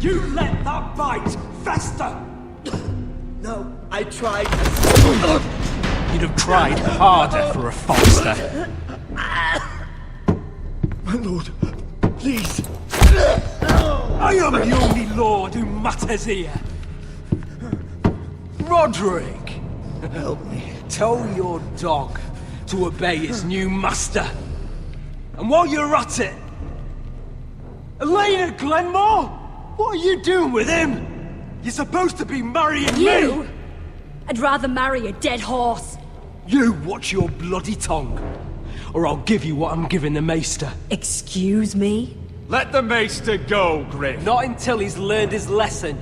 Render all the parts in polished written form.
You let that bite fester! No, I tried. You'd have tried harder for a Forrester. My lord, please. I am the only lord who matters here. Roderick! Help me. Tell your dog to obey his new master. And while you're at it... Elena Glenmore? What are you doing with him? You're supposed to be marrying You? me! I'd rather marry a dead horse. You watch your bloody tongue, or I'll give you what I'm giving the maester. Excuse me? Let the maester go, Griff. Not until he's learned his lesson.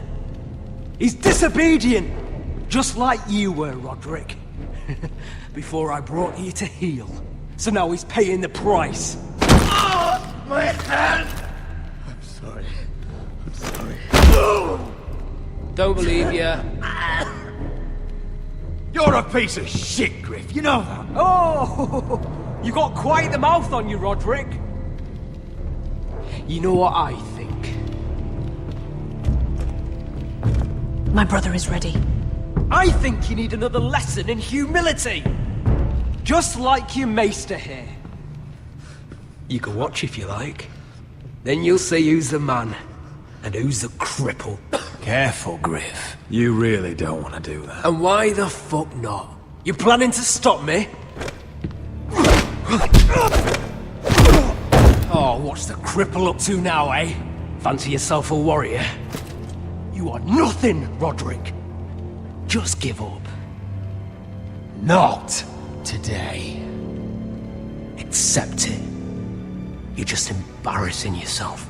He's disobedient, just like you were, Roderick. Before I brought you to heel. So now he's paying the price. My hand! I'm sorry. I'm sorry. Don't believe you. You're a piece of shit, Griff. You know that. Oh, you got quite the mouth on you, Roderick. You know what I think? My brother is ready. I think you need another lesson in humility. Just like your maester here. You can watch if you like. Then you'll see who's the man and who's the cripple. Careful, Griff. You really don't want to do that. And why the fuck not? You planning to stop me? Oh, what's the cripple up to now, eh? Fancy yourself a warrior? You are nothing, Roderick. Just give up. Not today. Accept it. You're just embarrassing yourself.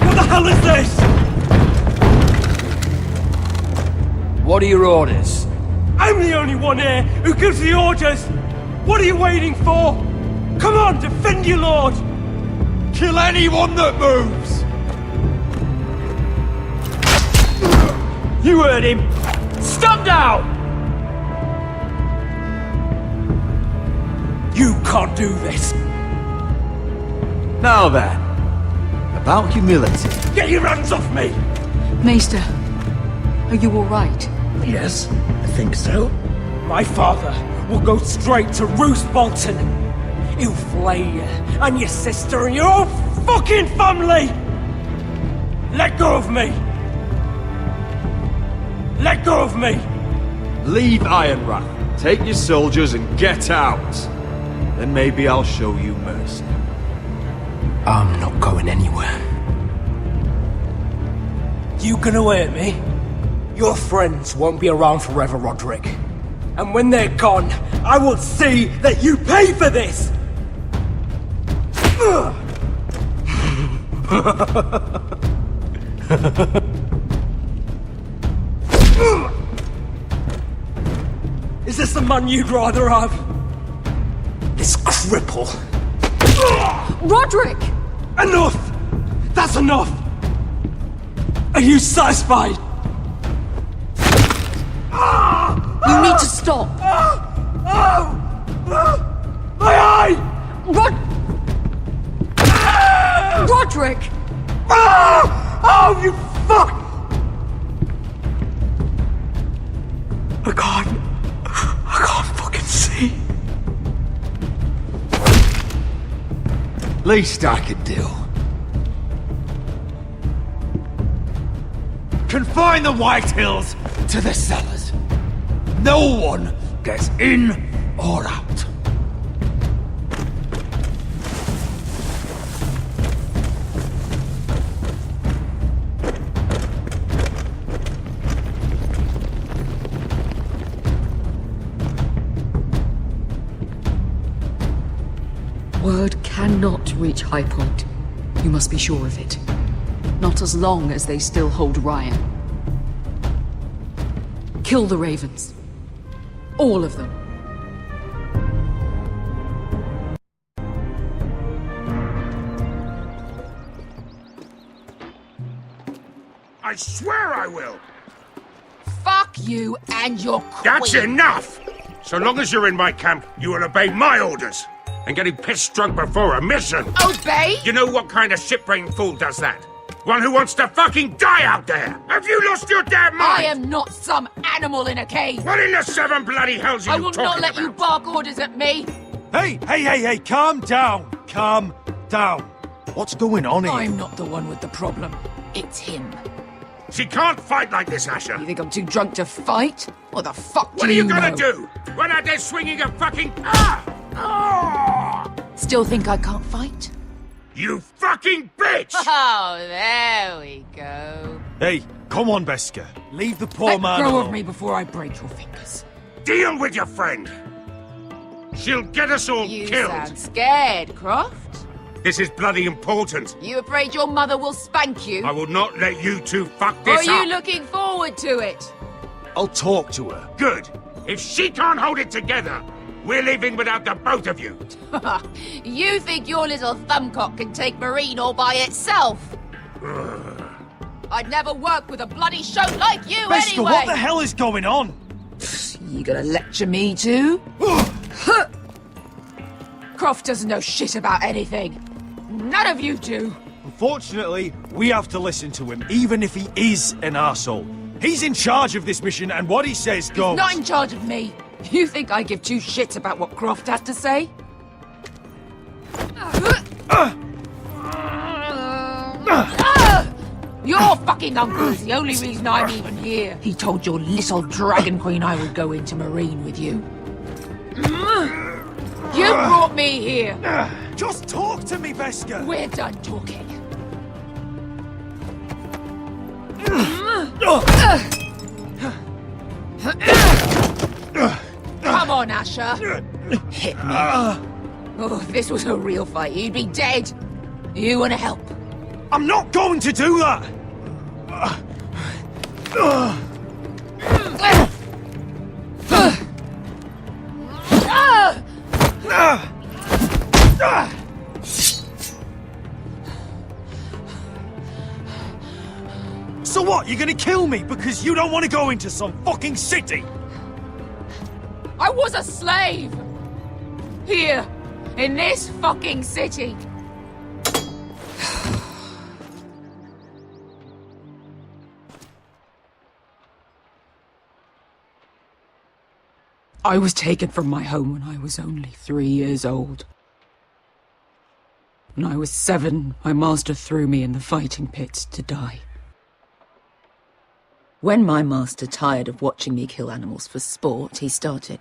What the hell is this? What are your orders? I'm the only one here who gives the orders! What are you waiting for? Come on, defend your lord! Kill anyone that moves! You heard him! Stand down! You can't do this! Now then, about humility. Get your hands off me! Maester, are you all right? Yes, I think so. My father will go straight to Roose Bolton. He'll flay you, and your sister, and your whole fucking family! Let go of me! Let go of me! Leave Ironrath. Take your soldiers and get out. Then maybe I'll show you mercy. I'm not going anywhere. You gonna hurt me? Your friends won't be around forever, Roderick. And when they're gone, I will see that you pay for this! Is this the man you'd rather have? This cripple? Roderick! Enough! That's enough! Are you satisfied? You need to stop! My eye! Roderick! Oh, you fuck! I can't fucking see. Least I could do. Confine the White Hills to the cellars. No one gets in or out. Word cannot reach High Point. You must be sure of it. Not as long as they still hold Ryan. Kill the Ravens. All of them. I swear I will! Fuck you and your queen. That's enough! So long as you're in my camp, you will obey my orders. And getting pissed drunk before a mission. Obey? You know what kind of shit-brained fool does that? One who wants to fucking die out there! Have you lost your damn mind? I am not some animal in a cage. What in the seven bloody hells are I you will talking not let about? you bark orders at me. Hey, calm down. Calm down. What's going on here? I'm not the one with the problem. It's him. She can't fight like this, Asher. You think I'm too drunk to fight? What the fuck What do are you know? gonna do? Run out there swinging a fucking... Still think I can't fight? You fucking bitch! Oh, there we go. Hey, come on, Beskar. Leave the poor Let man go alone. of me before I break your fingers. Deal with your friend. She'll get us all You killed. sound scared, Croft. This is bloody important. You afraid your mother will spank you? I will not let you two fuck Or this are you up. looking forward to it? I'll talk to her. Good. If she can't hold it together, we're leaving without the both of you. You think your little thumbcock can take Marine all by itself? I'd never work with a bloody show like you Beskar, anyway! what the hell is going on? You gonna lecture me too? Croft doesn't know shit about anything. None of you do. Unfortunately, we have to listen to him, even if he is an arsehole. He's in charge of this mission, and what he says goes. Not in charge of me. You think I give two shits about what Croft has to say? Your fucking uncle is the only reason I'm even here. He told your little dragon queen I would go into Marine with you. You brought me here. Just talk to me, Beskar. We're done talking. Come on, Asher. Hit me. Oh, if this was a real fight, you'd be dead. You want to help? I'm not going to do that. So what, you're gonna kill me because you don't want to go into some fucking city? I was a slave! Here, in this fucking city. I was taken from my home when I was only 3 years old. When I was 7, my master threw me in the fighting pits to die. When my master tired of watching me kill animals for sport, he started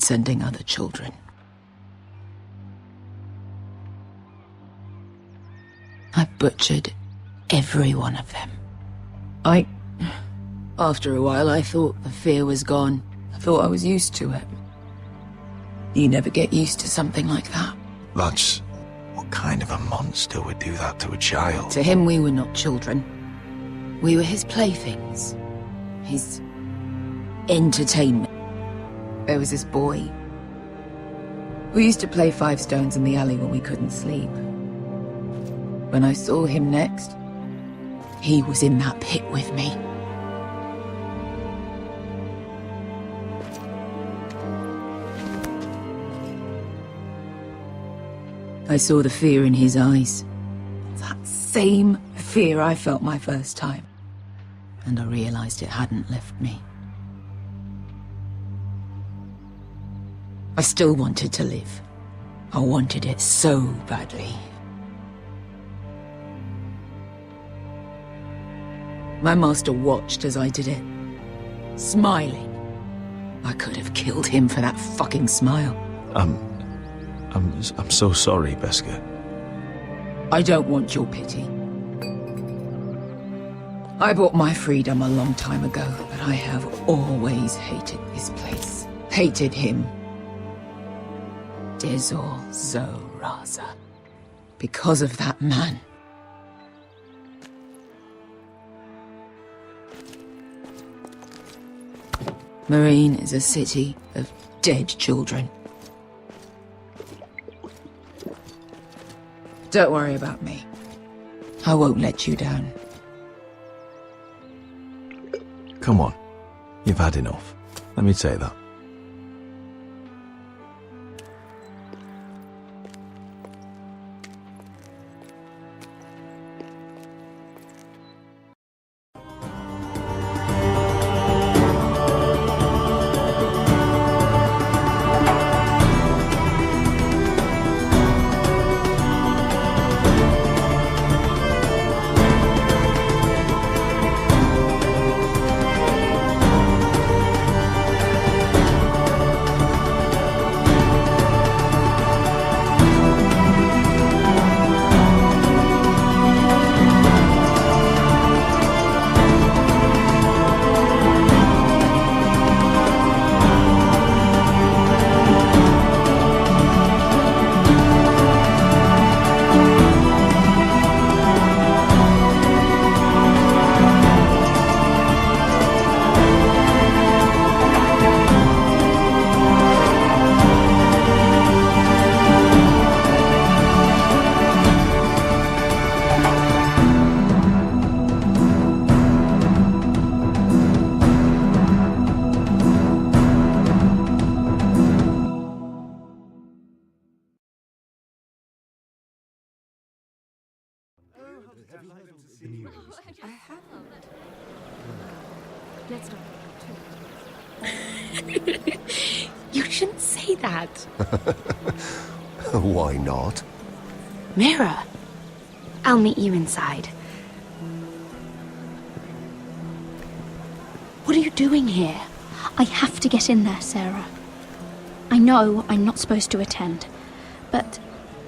sending other children. I butchered every one of them. After a while, I thought the fear was gone. I thought I was used to it. You never get used to something like that. That's... What kind of a monster would do that to a child? To him, we were not children. We were his playthings. His entertainment. There was this boy. We used to play 5 stones in the alley when we couldn't sleep. When I saw him next, he was in that pit with me. I saw the fear in his eyes. That same fear I felt my first time. And I realized it hadn't left me. I still wanted to live. I wanted it so badly. My master watched as I did it, smiling. I could have killed him for that fucking smile. I'm so sorry, Beskar. I don't want your pity. I bought my freedom a long time ago, but I have always hated this place. Hated him. Dezor Zoraza. Because of that man. Marine is a city of dead children. Don't worry about me. I won't let you down. Come on. You've had enough. Let me say that. You shouldn't say that. Why not? Mira, I'll meet you inside. What are you doing here? I have to get in there, Sarah. I know I'm not supposed to attend, but...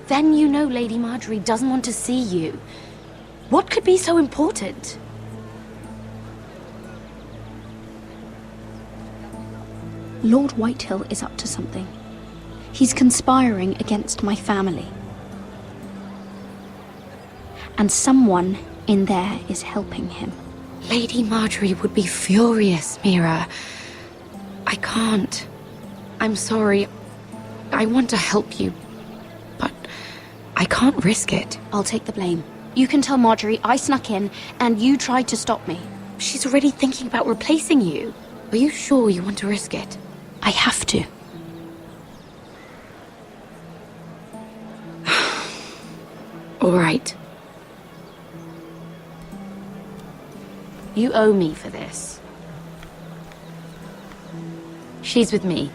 Then you know Lady Marjorie doesn't want to see you. What could be so important? Lord Whitehill is up to something. He's conspiring against my family. And someone in there is helping him. Lady Marjorie would be furious, Mira. I can't. I'm sorry. I want to help you, but I can't risk it. I'll take the blame. You can tell Marjorie I snuck in and you tried to stop me. She's already thinking about replacing you. Are you sure you want to risk it? I have to. All right. You owe me for this. She's with me.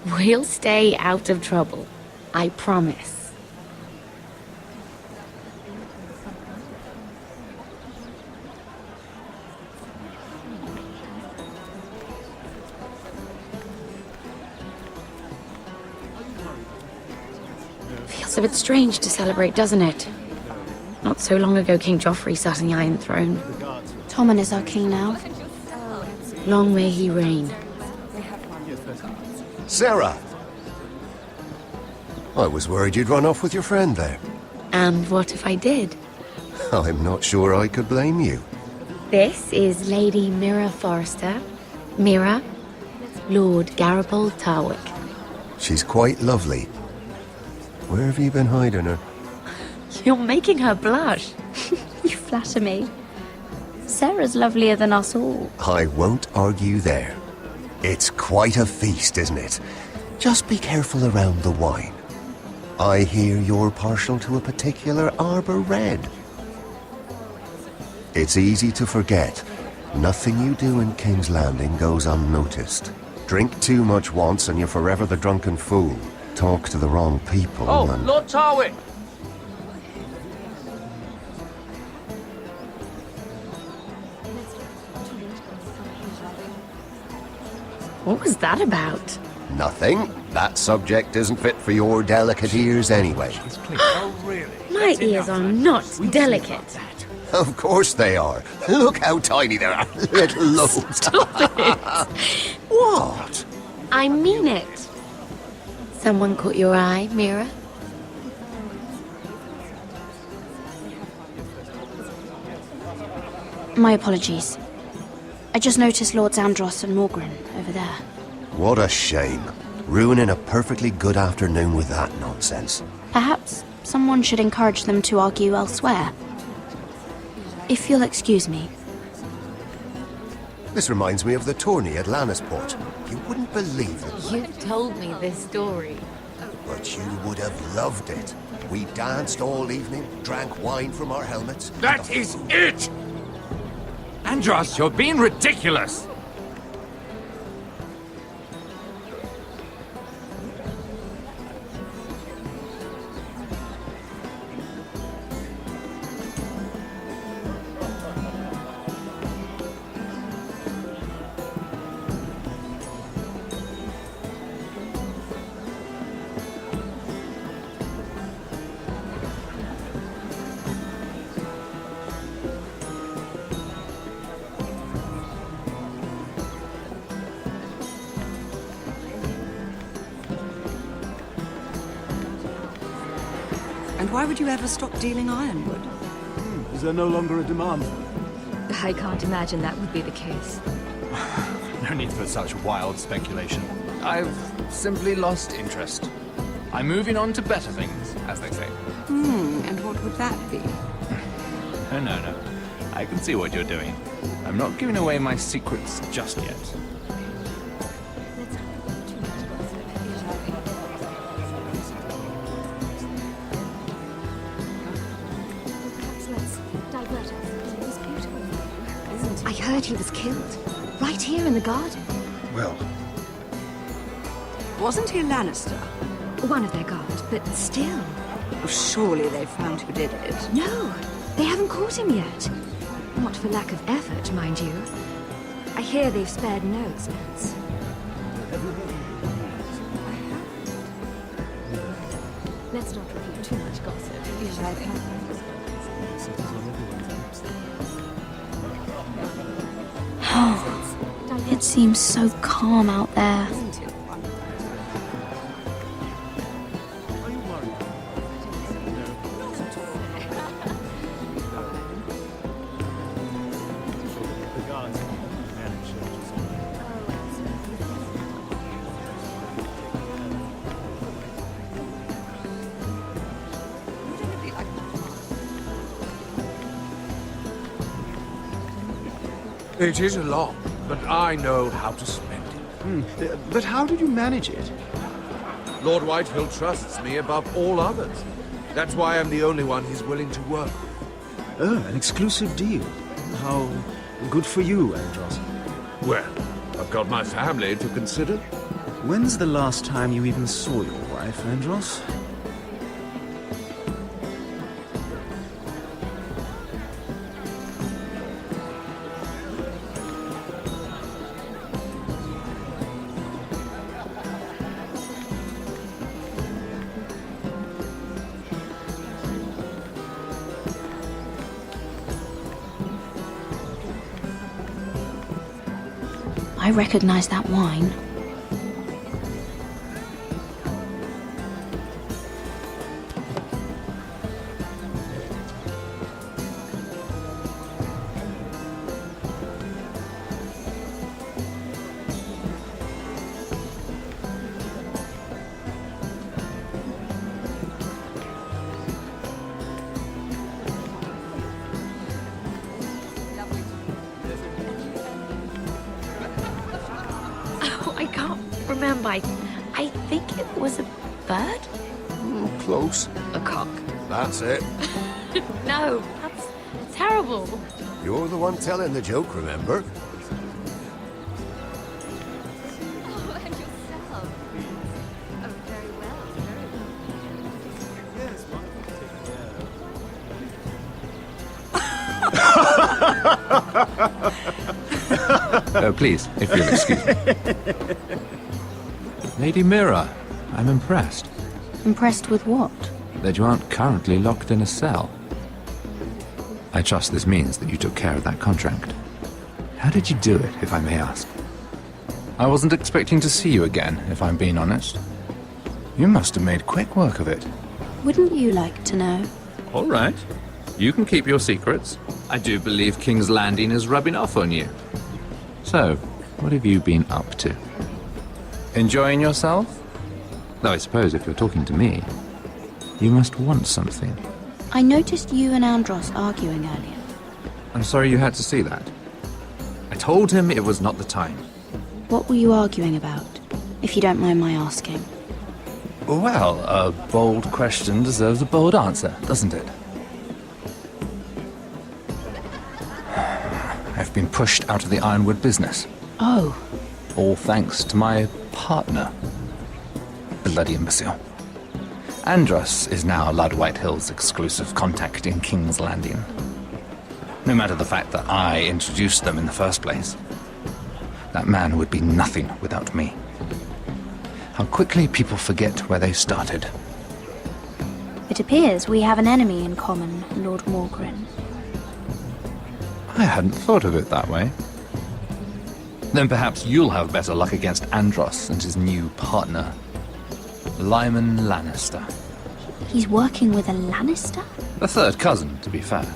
We'll stay out of trouble. I promise. Feels a bit strange to celebrate, doesn't it? Not so long ago, King Joffrey sat on the Iron Throne. Tommen is our king now. Long may he reign. Sarah! I was worried you'd run off with your friend there. And what if I did? I'm not sure I could blame you. This is Lady Mira Forrester. Mira, Lord Garibald Tarwick. She's quite lovely. Where have you been hiding her? You're making her blush. You flatter me. Sarah's lovelier than us all. I won't argue there. It's quite a feast, isn't it? Just be careful around the wine. I hear you're partial to a particular Arbor Red. It's easy to forget. Nothing you do in King's Landing goes unnoticed. Drink too much once and you're forever the drunken fool. Talk to the wrong people and... Lord Tarwick! What was that about? Nothing. That subject isn't fit for your delicate ears anyway. My ears are not delicate. Of course they are. Look how tiny they are. Little loads. Stop it! What? I mean it. Someone caught your eye, Mira? My apologies. I just noticed Lords Andros and Morgren over there. What a shame. Ruining a perfectly good afternoon with that nonsense. Perhaps someone should encourage them to argue elsewhere. If you'll excuse me. This reminds me of the tourney at Lannisport. You wouldn't believe it. You've told me this story. But you would have loved it. We danced all evening, drank wine from our helmets. That is it! Andros, you're being ridiculous! And why would you ever stop dealing ironwood? Is there no longer a demand for it? I can't imagine that would be the case. No need for such wild speculation. I've simply lost interest. I'm moving on to better things, as they say. And what would that be? No. I can see what you're doing. I'm not giving away my secrets just yet. I heard he was killed. Right here in the garden. Well, Wasn't he a Lannister? One of their guard, but still. Oh, surely they found who did it. No, they haven't caught him yet. Not for lack of effort, mind you. I hear they've spared no expense. Let's not repeat too much gossip. It seems so calm out there. It is a lot, but I know how to spend it. But how did you manage it? Lord Whitehill trusts me above all others. That's why I'm the only one he's willing to work with. Oh, an exclusive deal. How good for you, Andros. Well, I've got my family to consider. When's the last time you even saw your wife, Andros? I recognize that wine. I can't remember. I think it was a bird? Close. A cock. That's it. No, that's terrible. You're the one telling the joke, remember? Oh, and yourself. Oh, very Oh, please, if you'll excuse me. Lady Mira, I'm impressed Impressed with what? that you aren't currently locked in a cell. I trust this means that you took care of that contract. How did you do it, if I may ask? I wasn't expecting to see you again, if I'm being honest. You must have made quick work of it. Wouldn't you like to know? All right. You can keep your secrets. I do believe King's Landing is rubbing off on you. So, what have you been up to? Enjoying yourself? Though I suppose if you're talking to me, you must want something. I noticed you and Andros arguing earlier. I'm sorry you had to see that. I told him it was not the time. What were you arguing about, if you don't mind my asking? Well, a bold question deserves a bold answer, doesn't it? I've been pushed out of the ironwood business. Oh. All thanks to my partner. Bloody imbecile. Andros is now Lord Whitehill's exclusive contact in King's Landing. No matter the fact that I introduced them in the first place. That man would be nothing without me. How quickly people forget where they started. It appears we have an enemy in common, Lord Morgren. I hadn't thought of it that way. Then perhaps you'll have better luck against Andros and his new partner, Lyman Lannister. He's working with a Lannister? A third cousin, to be fair.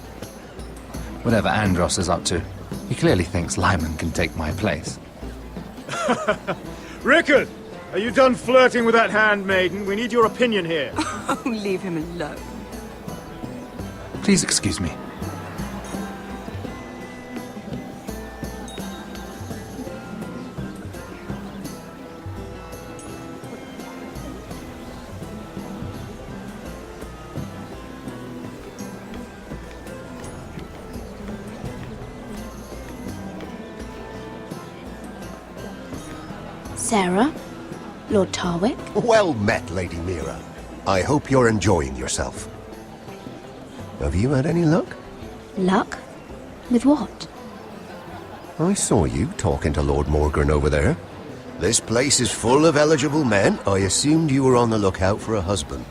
Whatever Andros is up to, he clearly thinks Lyman can take my place. Rickard! Are you done flirting with that handmaiden? We need your opinion here. Oh, leave him alone. Please excuse me. Sarah? Lord Tarwick? Well met, Lady Mira. I hope you're enjoying yourself. Have you had any luck? Luck? With what? I saw you talking to Lord Morgren over there. This place is full of eligible men. I assumed you were on the lookout for a husband.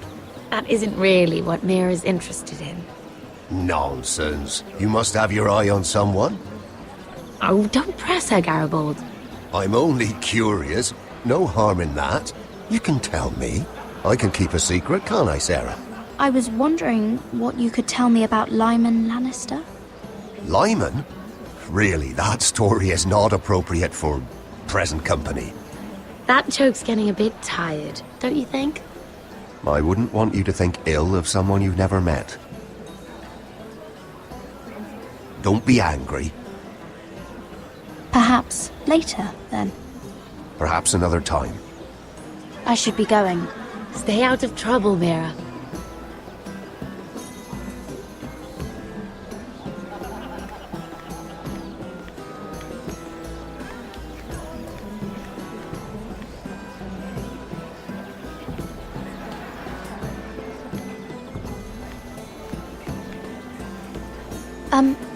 That isn't really what Mira's interested in. Nonsense. You must have your eye on someone. Oh, don't press her, Garibaldi. I'm only curious. No harm in that. You can tell me. I can keep a secret, can't I, Sarah? I was wondering what you could tell me about Lyman Lannister. Lyman? Really, that story is not appropriate for present company. That joke's getting a bit tired, don't you think? I wouldn't want you to think ill of someone you've never met. Don't be angry. Perhaps later, then. Perhaps another time. I should be going. Stay out of trouble, Mira.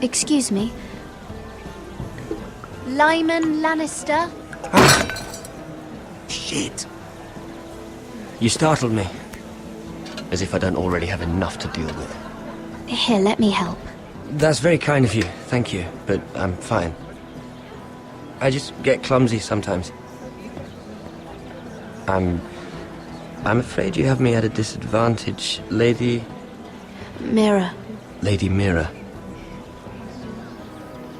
Excuse me. Lyman Lannister? Shit. You startled me. As if I don't already have enough to deal with. Here, let me help. That's very kind of you, thank you, but I'm fine. I just get clumsy sometimes. I'm afraid you have me at a disadvantage, Lady... Mira. Lady Mira.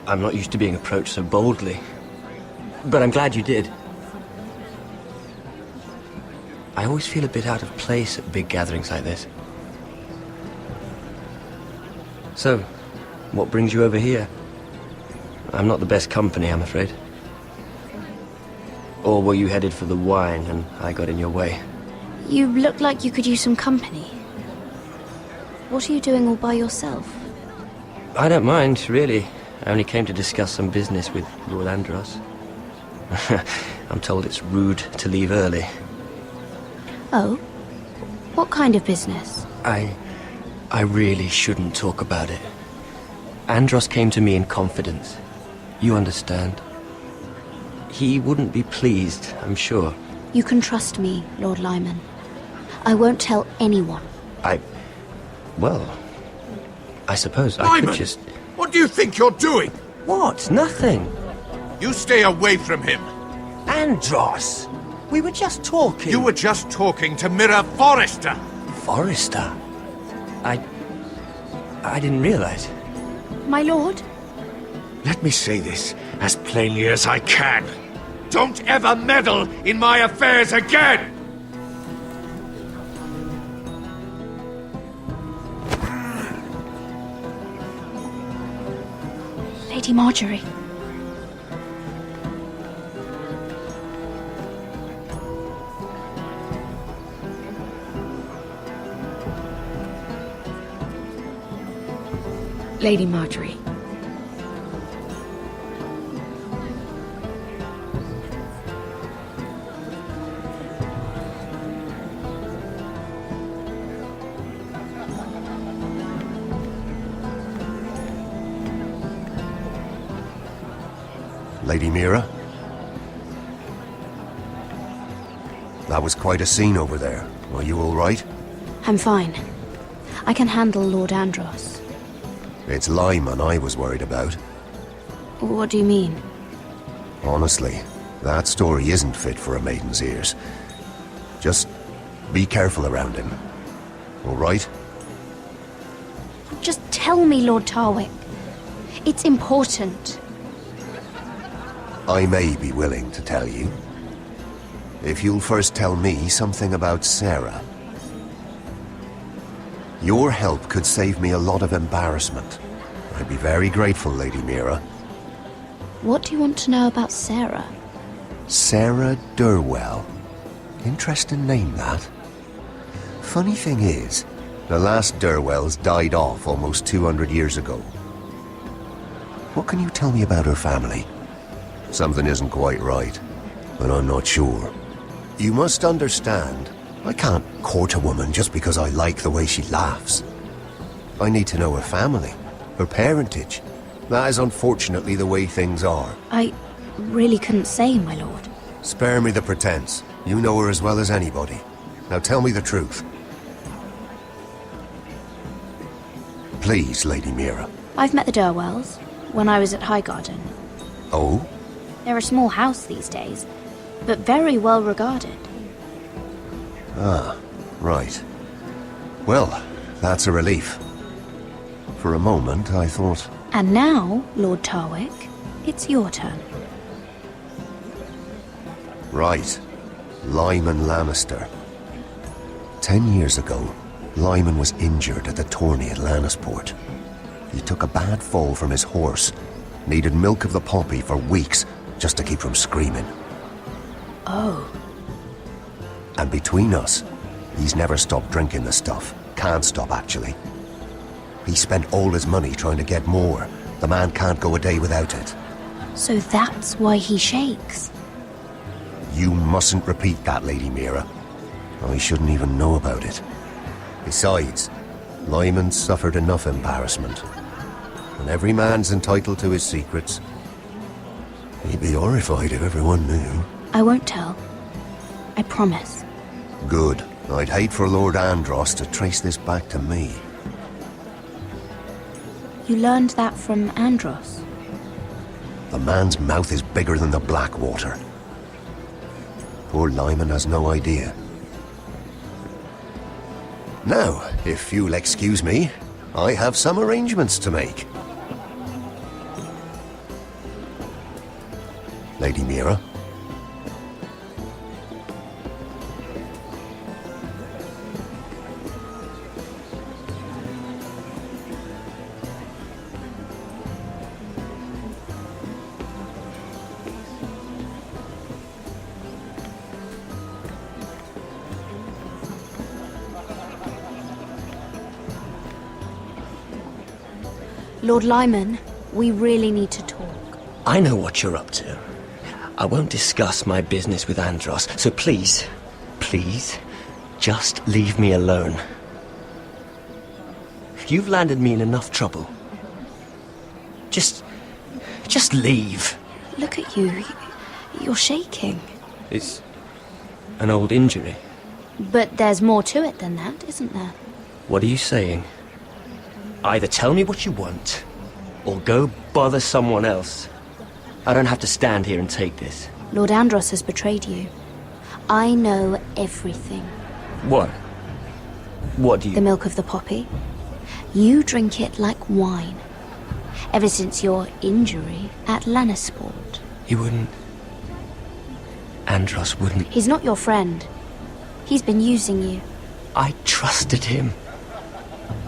I'm not used to being approached so boldly. But I'm glad you did. I always feel a bit out of place at big gatherings like this. So, what brings you over here? I'm not the best company, I'm afraid. Or were you headed for the wine and I got in your way? You look like you could use some company. What are you doing all by yourself? I don't mind, really. I only came to discuss some business with Lord Andros. I'm told it's rude to leave early. Oh? What kind of business? I really shouldn't talk about it. Andros came to me in confidence. You understand? He wouldn't be pleased, I'm sure. You can trust me, Lord Lyman. I won't tell anyone. Well, I suppose I Lyman, could just... What do you think you're doing? What? Nothing. You stay away from him. Andros! We were just talking. You were just talking to Mira Forrester. Forrester? I didn't realize. My lord? Let me say this as plainly as I can. Don't ever meddle in my affairs again! Lady Marjorie. Lady Marjorie. Lady Mira? That was quite a scene over there. Are you all right? I'm fine. I can handle Lord Andros. It's Lyman I was worried about. What do you mean? Honestly, that story isn't fit for a maiden's ears. Just be careful around him. All right? Just tell me, Lord Tarwick. It's important. I may be willing to tell you. If you'll first tell me something about Sarah. Your help could save me a lot of embarrassment. I'd be very grateful, Lady Mira. What do you want to know about Sarah? Sarah Durwell. Interesting name, that. Funny thing is, the last Durwells died off almost 200 years ago. What can you tell me about her family? Something isn't quite right, but I'm not sure. You must understand, I can't court a woman just because I like the way she laughs. I need to know her family, her parentage. That is unfortunately the way things are. I really couldn't say, my lord. Spare me the pretense. You know her as well as anybody. Now tell me the truth. Please, Lady Mira. I've met the Durwells when I was at Highgarden. Oh? They're a small house these days, but very well regarded. Ah, right. Well, that's a relief. For a moment, I thought... And now, Lord Tarwick, it's your turn. Right. Lyman Lannister. 10 years ago, Lyman was injured at the tourney at Lannisport. He took a bad fall from his horse, needed milk of the poppy for weeks just to keep from screaming. Oh. And between us, he's never stopped drinking the stuff. Can't stop, actually. He spent all his money trying to get more. The man can't go a day without it. So that's why he shakes. You mustn't repeat that, Lady Mira. I shouldn't even know about it. Besides, Lyman suffered enough embarrassment. And every man's entitled to his secrets. He'd be horrified if everyone knew. I won't tell. I promise. Good. I'd hate for Lord Andros to trace this back to me. You learned that from Andros? The man's mouth is bigger than the Blackwater. Poor Lyman has no idea. Now, if you'll excuse me, I have some arrangements to make. Lady Mira? Lord Lyman, we really need to talk. I know what you're up to. I won't discuss my business with Andros, so please, just leave me alone. You've landed me in enough trouble. Just leave. Look at you. You're shaking. It's an old injury. But there's more to it than that, isn't there? What are you saying? Either tell me what you want, or go bother someone else. I don't have to stand here and take this. Lord Andros has betrayed you. I know everything. What? What do you... The milk of the poppy. You drink it like wine. Ever since your injury at Lannisport. He wouldn't... Andros wouldn't... He's not your friend. He's been using you. I trusted him.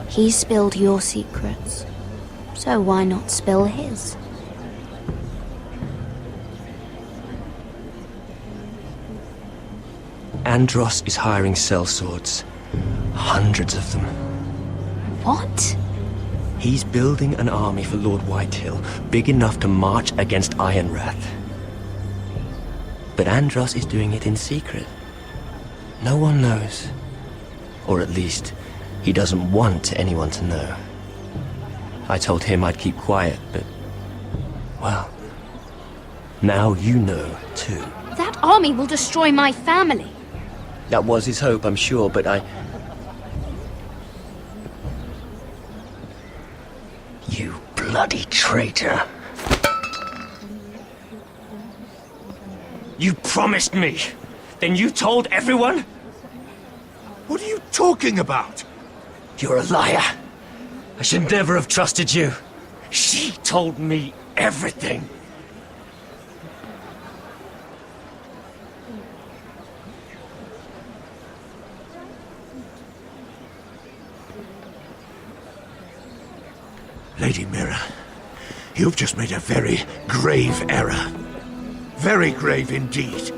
He spilled your secrets. So why not spill his? Andros is hiring sellswords. Hundreds of them. What? He's building an army for Lord Whitehill, big enough to march against Ironrath. But Andros is doing it in secret. No one knows. Or at least, he doesn't want anyone to know. I told him I'd keep quiet, but... well... now you know, too. That army will destroy my family. That was his hope, I'm sure, but You bloody traitor. You promised me! Then you told everyone? What are you talking about? You're a liar. I should never have trusted you. She told me everything. Lady Mira, you've just made a very grave error. Very grave indeed.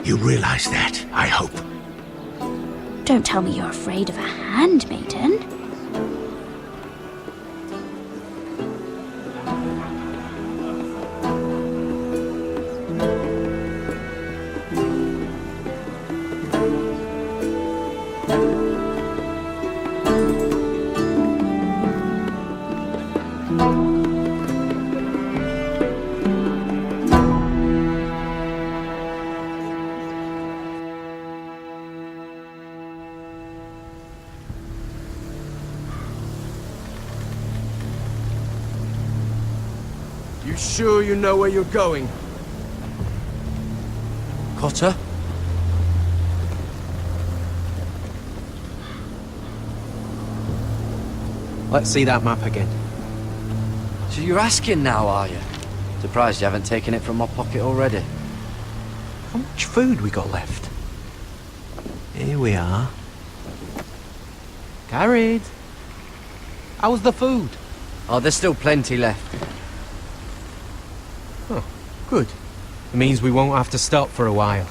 You realize that, I hope. Don't tell me you're afraid of a handmaiden. You sure you know where you're going? Cotter? Let's see that map again. So you're asking now, are you? Surprised you haven't taken it from my pocket already. How much food we got left? Here we are. Carried. How's the food? Oh, there's still plenty left. Oh, good. It means we won't have to stop for a while.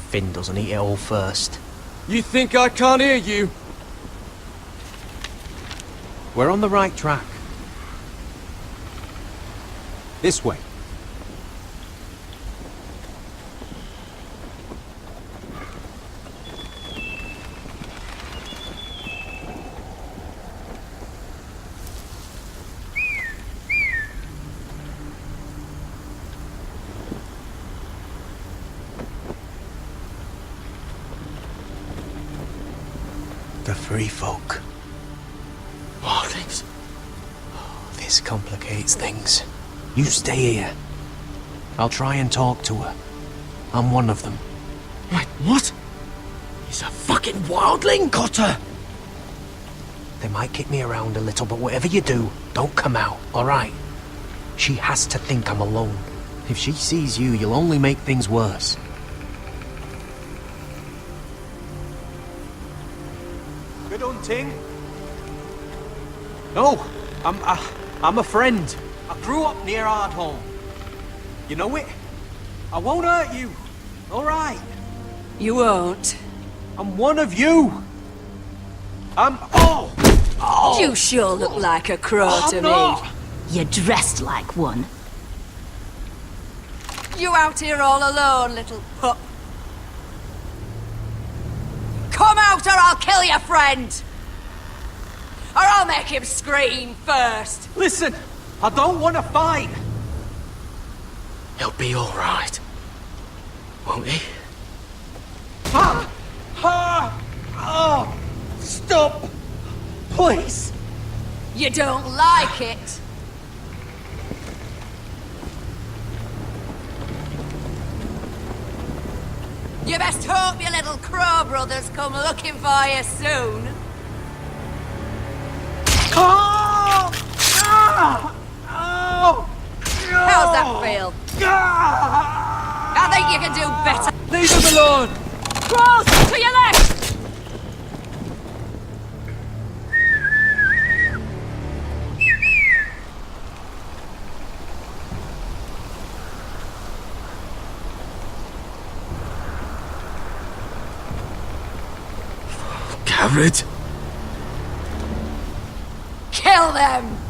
Finn doesn't eat it all first. You think I can't hear you? We're on the right track. This way. The free folk. Wildlings. Oh, this complicates things. You stay here. I'll try and talk to her. I'm one of them. Wait, what? He's a fucking wildling, Cotter! They might kick me around a little, but whatever you do, don't come out, alright? She has to think I'm alone. If she sees you, you'll only make things worse. Good hunting. No, I'm a friend. I grew up near Ardhorn. You know it? I won't hurt you. All right. You won't. I'm one of you. Oh! You sure look like a crow to not. me. You're dressed like one. You out here all alone, little pup? Come out or I'll kill your friend! Or I'll make him scream first! Listen, I don't want to fight. He'll be all right. Won't he? Stop! Please! You don't like it? You best hope your little crow brothers come looking for you soon. How's that feel? I think you can do better. Leave him alone! Crows, to your left! Garrett? Kill them!